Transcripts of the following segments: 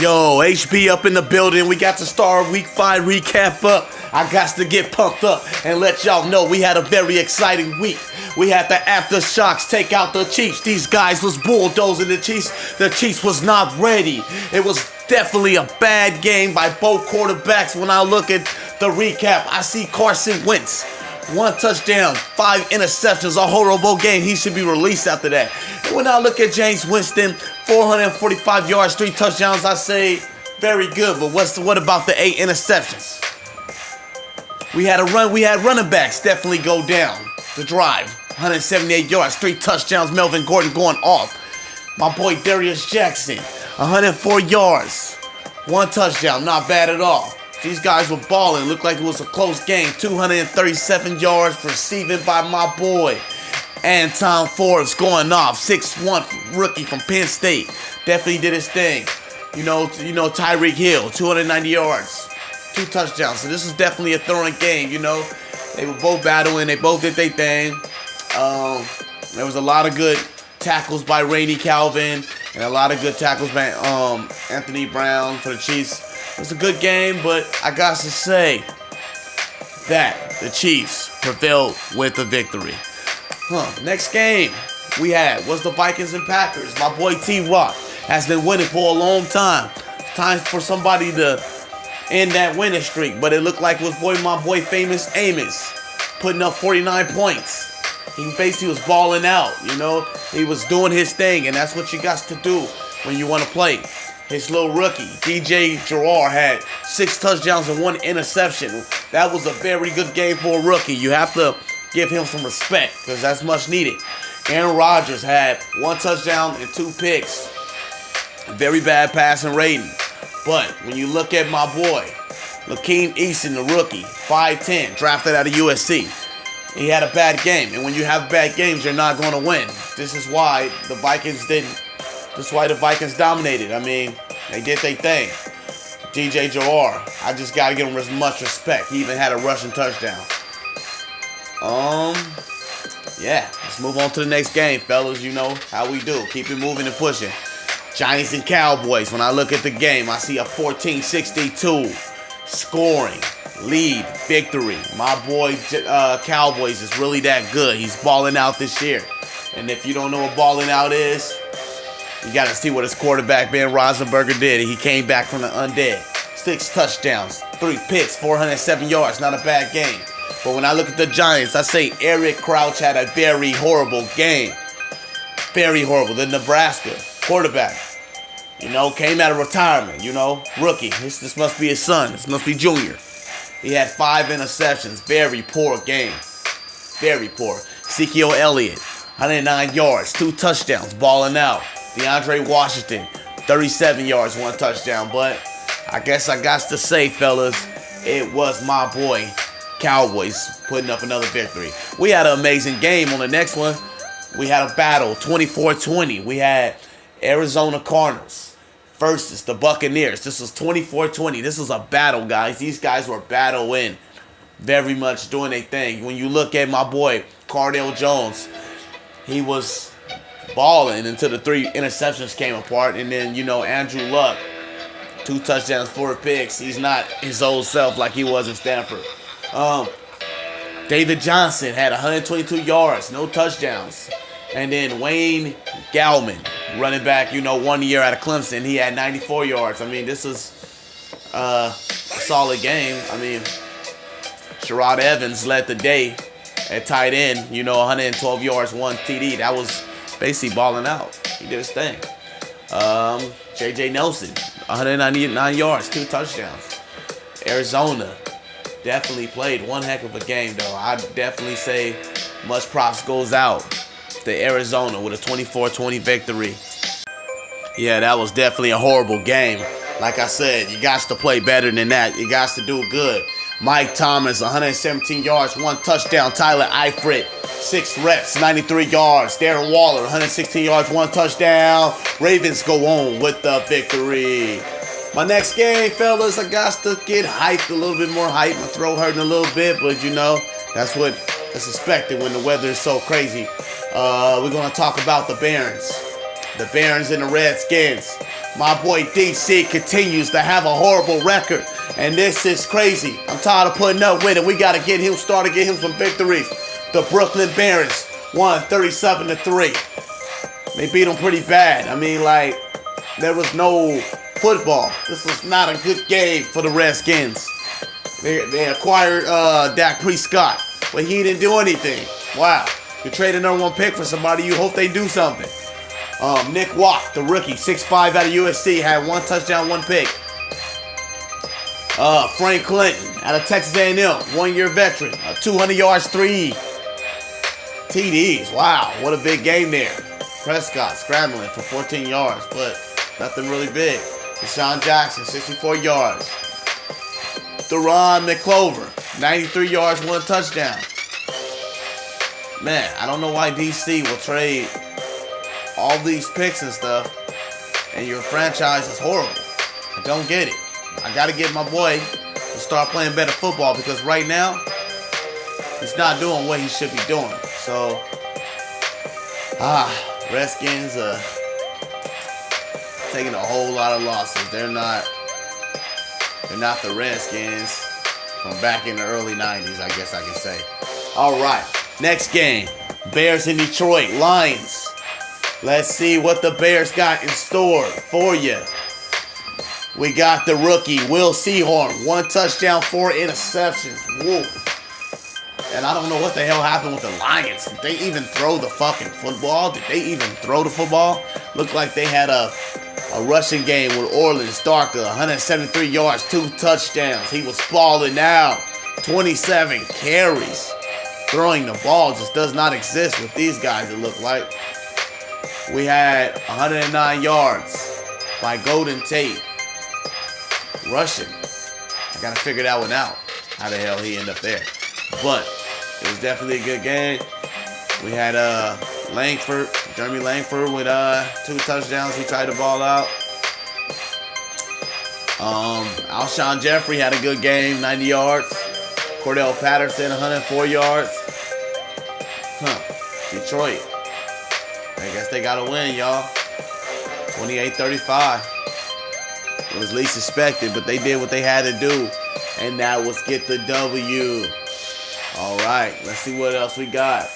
Yo, HB up in the building. We got to start week 5 recap up. I got to get pumped up and let y'all know we had a very exciting week. We had the aftershocks take out the Chiefs. These guys was bulldozing the Chiefs. The Chiefs was not ready. It was definitely a bad game by both quarterbacks. When I look at the recap, I see Carson Wentz. 1 touchdown, 5 interceptions, a horrible game. He should be released after that. And when I look at James Winston, 445 yards, 3 touchdowns, I say very good. But what about the 8 interceptions? We had running backs definitely go down the drive. 178 yards, 3 touchdowns, Melvin Gordon going off. My boy Darius Jackson, 104 yards, 1 touchdown, not bad at all. These guys were balling. Looked like it was a close game. 237 yards receiving by my boy Anton Forbes going off. 6'1" rookie from Penn State. Definitely did his thing. You know Tyreek Hill, 290 yards, 2 touchdowns. So this is definitely a throwing game. They were both battling. They both did their thing. There was a lot of good tackles by Rainey Calvin and a lot of good tackles by Anthony Brown for the Chiefs. It was a good game, but I got to say that the Chiefs prevailed with the victory. Next game we had was the Vikings and Packers. My boy T-Rock has been winning for a long time. Time for somebody to end that winning streak, but it looked like it was my boy Famous Amos putting up 49 points. He basically was balling out, He was doing his thing, and that's what you got to do when you want to play. His little rookie, DJ Gerard, had 6 touchdowns and 1 interception. That was a very good game for a rookie. You have to give him some respect because that's much needed. Aaron Rodgers had 1 touchdown and 2 picks. Very bad passing rating. But when you look at my boy, Lakeem Easton, the rookie, 5'10", drafted out of USC. He had a bad game. And when you have bad games, you're not going to win. This is why the Vikings didn't. That's why the Vikings dominated. I mean, they did their thing. DJ Gerard, I just got to give him as much respect. He even had a rushing touchdown. Yeah, let's move on to the next game, fellas. You know how we do. Keep it moving and pushing. Giants and Cowboys. When I look at the game, I see a 14-62 scoring lead victory. My boy Cowboys is really that good. He's balling out this year. And if you don't know what balling out is, you got to see what his quarterback, Ben Roethlisberger, did. He came back from the undead. 6 touchdowns, 3 picks, 407 yards. Not a bad game. But when I look at the Giants, I say Eric Crouch had a very horrible game. Very horrible. The Nebraska quarterback, came out of retirement, rookie. This must be his son. This must be Junior. He had 5 interceptions. Very poor game. Very poor. Ezekiel Elliott, 109 yards, 2 touchdowns, balling out. DeAndre Washington, 37 yards, 1 touchdown. But I guess I got to say, fellas, it was my boy Cowboys putting up another victory. We had an amazing game. On the next one, we had a battle, 24-20. We had Arizona Cardinals versus the Buccaneers. This was 24-20. This was a battle, guys. These guys were battling, very much doing their thing. When you look at my boy Cardale Jones, he was balling until the 3 interceptions came apart. And then, Andrew Luck, 2 touchdowns, 4 picks. He's not his old self like he was in Stanford. David Johnson had 122 yards, no touchdowns. And then Wayne Gallman, running back, 1 year out of Clemson, he had 94 yards. I mean, this is a solid game. I mean, Sherrod Evans led the day at tight end, 112 yards, 1 TD. That was basically balling out. He did his thing. J.J. Nelson, 199 yards, 2 touchdowns. Arizona definitely played one heck of a game, though. I definitely say much props goes out to Arizona with a 24-20 victory. Yeah, that was definitely a horrible game. Like I said, you got to play better than that. You got to do good. Mike Thomas, 117 yards, 1 touchdown. Tyler Eifert, 6 reps, 93 yards. Darren Waller, 116 yards, 1 touchdown. Ravens go on with the victory. My next game, fellas, I got to get hyped, a little bit more hype. My throat hurting a little bit, but that's what is expected when the weather is so crazy. We're going to talk about the Barons The Barons and the Redskins. My boy DC continues to have a horrible record. And this is crazy. I'm tired of putting up with it. We got to get him started, get him some victories. The Brooklyn Barons won 37-3. They beat them pretty bad. I mean, like, there was no football. This was not a good game for the Redskins. They acquired Dak Prescott, but he didn't do anything. Wow. You trade a #1 pick for somebody, you hope they do something. Nick Watt, the rookie, 6'5" out of USC, had 1 touchdown, 1 pick. Frank Clinton out of Texas A&M, 1-year veteran, 200 yards, 3 TDs. Wow, what a big game there. Prescott scrambling for 14 yards, but nothing really big. Deshaun Jackson, 64 yards. Theron McClover, 93 yards, 1 touchdown. Man, I don't know why DC will trade all these picks and stuff, and your franchise is horrible. I don't get it. I got to get my boy to start playing better football, because right now, he's not doing what he should be doing. So, Redskins taking a whole lot of losses. They're not the Redskins from back in the early 90s, I guess I can say. All right, next game, Bears in Detroit, Lions. Let's see what the Bears got in store for you. We got the rookie, Will Sehorn, 1 touchdown, 4 interceptions. Whoa. And I don't know what the hell happened with the Lions. Did they even throw the fucking football? Did they even throw the football? Looked like they had a rushing game with Orleans Darker, 173 yards, 2 touchdowns. He was balling out, 27 carries. Throwing the ball just does not exist with these guys, it looked like. We had 109 yards by Golden Tate. Rushing. I gotta figure that one out. How the hell he ended up there. But it was definitely a good game. We had Jeremy Langford with 2 touchdowns. He tried the ball out. Alshon Jeffrey had a good game, 90 yards. Cordell Patterson, 104 yards. Detroit. I guess they gotta win, y'all. 28-35. It was least expected, but they did what they had to do, and that was get the W. All right, let's see what else we got.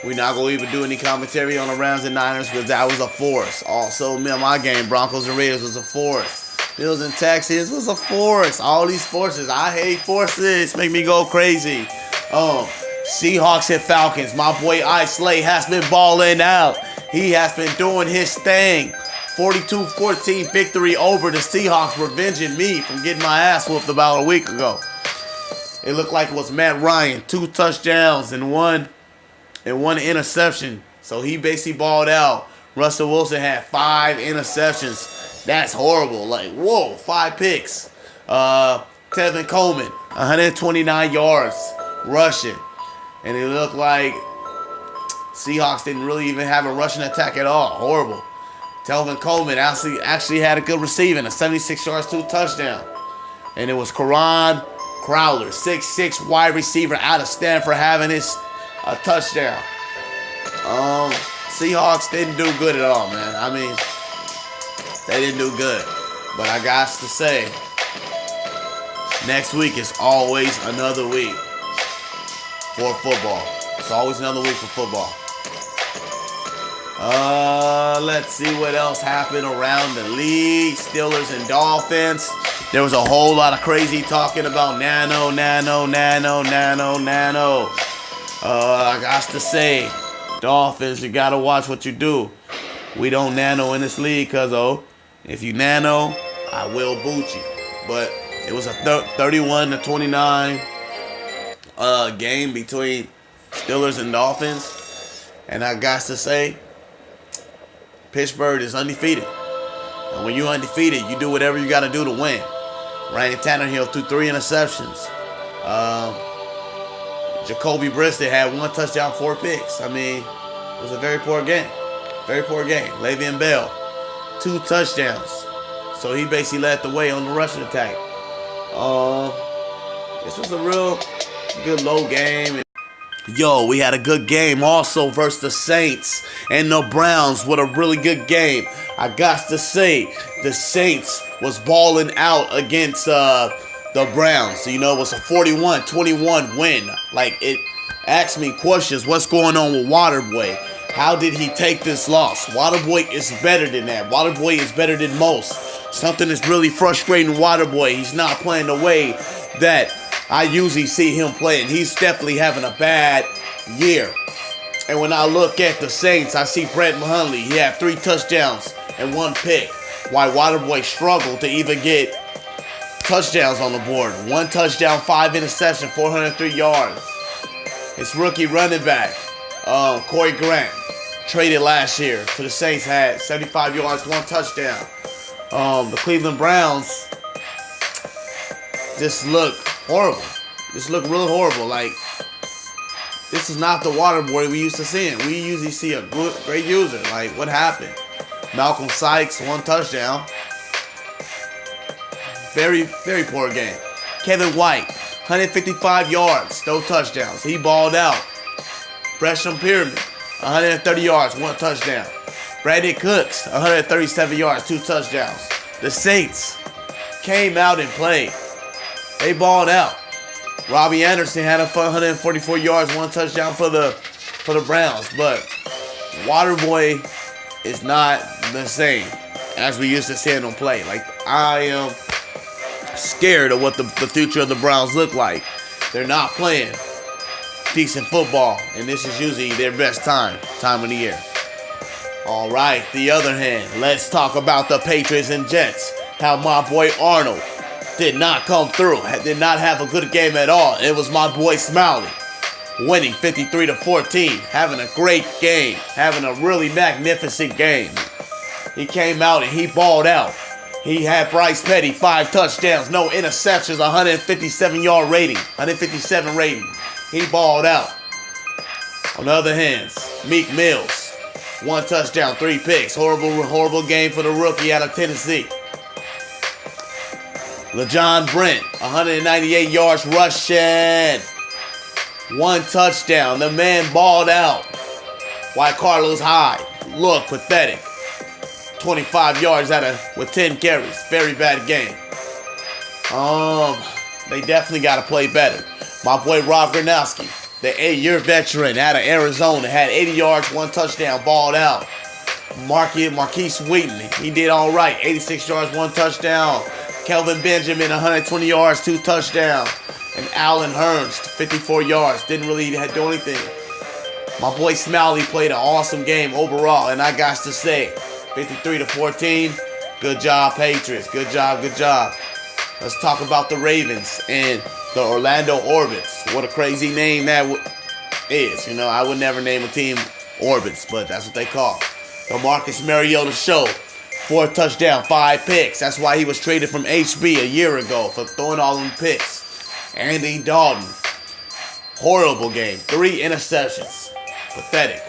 We're not going to even do any commentary on the Rams and Niners because that was a force. Also, my game, Broncos and Raiders, was a force. Bills and Texans was a force. All these forces. I hate forces. Make me go crazy. Seahawks and Falcons. My boy Ice Slay has been balling out. He has been doing his thing. 42-14 victory over the Seahawks, revenging me from getting my ass whooped about a week ago. It looked like it was Matt Ryan, 2 touchdowns and one interception. So he basically balled out. Russell Wilson had 5 interceptions. That's horrible. Like, whoa, 5 picks. Tevin Coleman, 129 yards rushing. And it looked like Seahawks didn't really even have a rushing attack at all. Horrible. Telvin Coleman actually had a good receiving, a 76 yards, 2 touchdowns. And it was Karan Crowler, 6'6" wide receiver out of Stanford, having his touchdown. Seahawks didn't do good at all, man. I mean, they didn't do good. But I got to say, next week is always another week for football. It's always another week for football. Let's see what else happened around the league. Steelers and Dolphins. There was a whole lot of crazy talking about nano. I got to say, Dolphins, you got to watch what you do. We don't nano in this league because, if you nano, I will boot you. But it was a 31-29 game between Steelers and Dolphins. And I got to say, Pittsburgh is undefeated. And when you're undefeated, you do whatever you got to do to win. Ryan Tannehill threw 3 interceptions. Jacoby Brissett had 1 touchdown, 4 picks. I mean, it was a very poor game. Very poor game. Le'Veon Bell, 2 touchdowns. So he basically led the way on the rushing attack. This was a real good low game. Yo, we had a good game also versus the Saints and the Browns. What a really good game. I got to say, the Saints was balling out against the Browns. You know, it was a 41-21 win. Like, it asked me questions. What's going on with Waterboy? How did he take this loss? Waterboy is better than that. Waterboy is better than most. Something is really frustrating Waterboy. He's not playing the way that I usually see him playing. He's definitely having a bad year. And when I look at the Saints, I see Brett Hundley. He had 3 touchdowns and 1 pick. While Waterboy struggled to even get touchdowns on the board. 1 touchdown, 5 interceptions, 403 yards. His rookie running back, Corey Grant, traded last year to the Saints, had 75 yards, 1 touchdown. The Cleveland Browns just look horrible. This look really horrible. Like, this is not the Waterboy we used to see. We usually see a great user. Like, what happened? Malcolm Sykes, 1 touchdown. Very, very poor game. Kevin White, 155 yards, no touchdowns. He balled out. Preston Pyramid, 130 yards, 1 touchdown. Brandon Cooks, 137 yards, 2 touchdowns. The Saints came out and played. They balled out. Robbie Anderson had 144 yards, 1 touchdown for the Browns. But Waterboy is not the same as we used to see him play. Like, I am scared of what the future of the Browns look like. They're not playing decent football, and this is usually their best time of the year. All right, the other hand, let's talk about the Patriots and Jets. How my boy Arnold did not come through, did not have a good game at all. It was my boy Smiley winning 53-14, having a great game, having a really magnificent game. He came out and he balled out. He had Bryce Petty, 5 touchdowns, no interceptions, 157-yard rating, 157 rating. He balled out. On the other hand, Meek Mills, 1 touchdown, 3 picks. Horrible game for the rookie out of Tennessee. LeJon Brent, 198 yards rushing, 1 touchdown. The man balled out. While Carlos Hyde looked pathetic. 25 yards with 10 carries. Very bad game. They definitely got to play better. My boy Rob Gronkowski, the 8-year veteran out of Arizona, had 80 yards, 1 touchdown, balled out. Marquise Wheaton, he did all right. 86 yards, 1 touchdown. Kelvin Benjamin, 120 yards, 2 touchdowns. And Allen Hurns, 54 yards, didn't really do anything. My boy Smiley played an awesome game overall, and I got to say, 53-14, good job, Patriots. Good job. Let's talk about the Ravens and the Orlando Orbits. What a crazy name that is. You know, I would never name a team Orbits, but that's what they call it. The Marcus Mariota Show, 4 touchdowns, 5 picks. That's why he was traded from HB a year ago, for throwing all them picks. Andy Dalton, horrible game, 3 interceptions. Pathetic.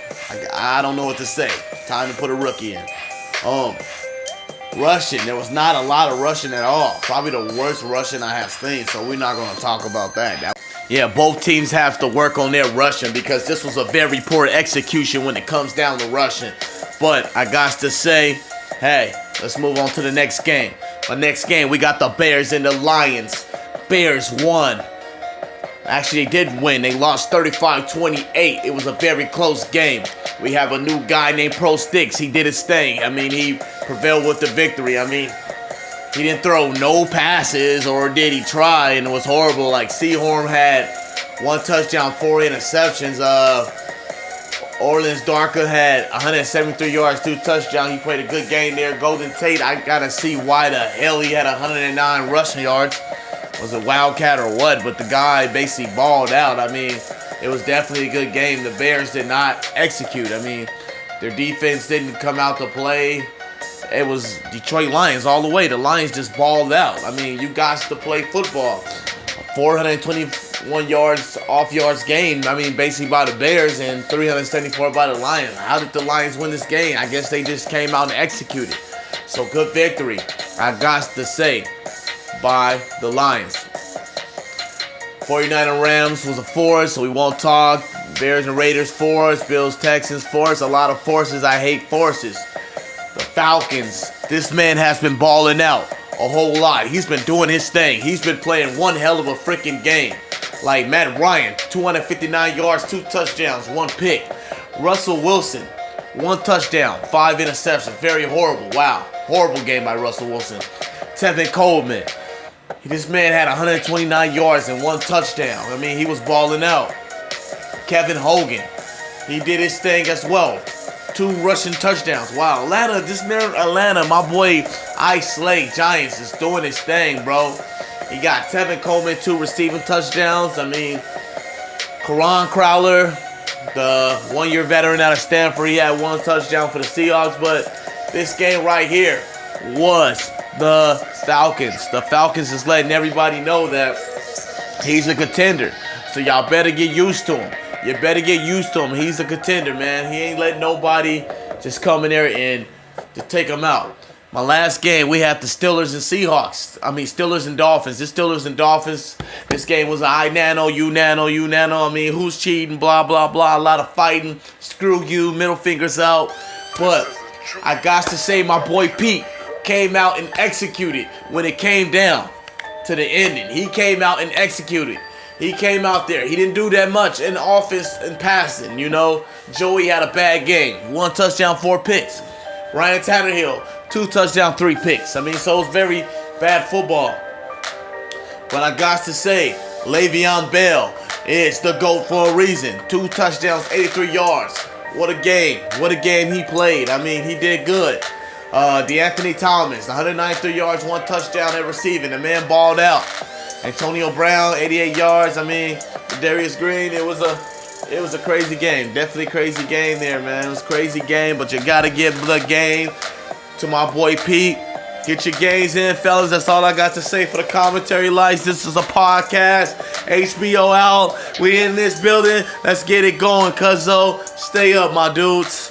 I don't know what to say. Time to put a rookie in. Rushing, there was not a lot of rushing at all. Probably the worst rushing I have seen, so we're not going to talk about that. Yeah, both teams have to work on their rushing because this was a very poor execution when it comes down to rushing. But I got to say, hey, let's move on to the next game. The next game, we got the Bears and the Lions. Bears won. Actually, they did win. They lost 35-28. It was a very close game. We have a new guy named Pro Sticks. He did his thing. I mean, he prevailed with the victory. I mean, he didn't throw no passes, or did he try? And it was horrible. Like, Seahorn had 1 touchdown, 4 interceptions. Orleans Darker had 173 yards, 2 touchdowns. He played a good game there. Golden Tate, I gotta see why the hell he had 109 rushing yards. Was it Wildcat or what? But the guy basically balled out. I mean, it was definitely a good game. The Bears did not execute. I mean, their defense didn't come out to play. It was Detroit Lions all the way. The Lions just balled out. I mean, you guys to play football. 421 yards, off yards game. I mean, basically by the Bears, and 374 by the Lions. How did the Lions win this game? I guess they just came out and executed. So good victory, I got to say, by the Lions. 49 Rams was a force, so we won't talk. Bears and Raiders force. Bills, Texans force. A lot of forces. I hate forces. The Falcons. This man has been balling out a whole lot. He's been doing his thing. He's been playing one hell of a freaking game. Like Matt Ryan, 259 yards, 2 touchdowns, 1 pick. Russell Wilson, 1 touchdown, 5 interceptions. Very horrible. Wow. Horrible game by Russell Wilson. Tevin Coleman. This man had 129 yards and 1 touchdown. I mean, he was balling out. Kevin Hogan. He did his thing as well. 2 rushing touchdowns. Wow. Atlanta, my boy Ice Lake Giants is doing his thing, bro. He got Tevin Coleman, 2 receiving touchdowns. I mean, Karan Crowler, the 1-year veteran out of Stanford, he had 1 touchdown for the Seahawks. But this game right here was the Falcons. The Falcons is letting everybody know that he's a contender. So y'all better get used to him. You better get used to him. He's a contender, man. He ain't letting nobody just come in there and just take him out. My last game, we had the Steelers and Seahawks. I mean, Steelers and Dolphins. This Steelers and Dolphins. This game was I nano, you nano, you nano. I mean, who's cheating, blah, blah, blah. A lot of fighting. Screw you, middle fingers out. But I got to say, my boy Pete came out and executed when it came down to the ending. He came out and executed. He came out there. He didn't do that much in offense and passing, you know. Joey had a bad game. 1 touchdown, 4 picks. Ryan Tannehill, 2 touchdowns, 3 picks. I mean, so it's very bad football. But I got to say, Le'Veon Bell is the GOAT for a reason. 2 touchdowns, 83 yards. What a game. What a game he played. I mean, he did good. DeAnthony Thomas, 193 yards, 1 touchdown and receiving. The man balled out. Antonio Brown, 88 yards. I mean, Darius Green, it was a crazy game. Definitely crazy game there, man. It was a crazy game, but you got to give the game to my boy Pete. Get your games in, fellas. That's all I got to say for the commentary lights. This is a podcast. HBO out. We in this building. Let's get it going, cuzzo. Stay up, my dudes.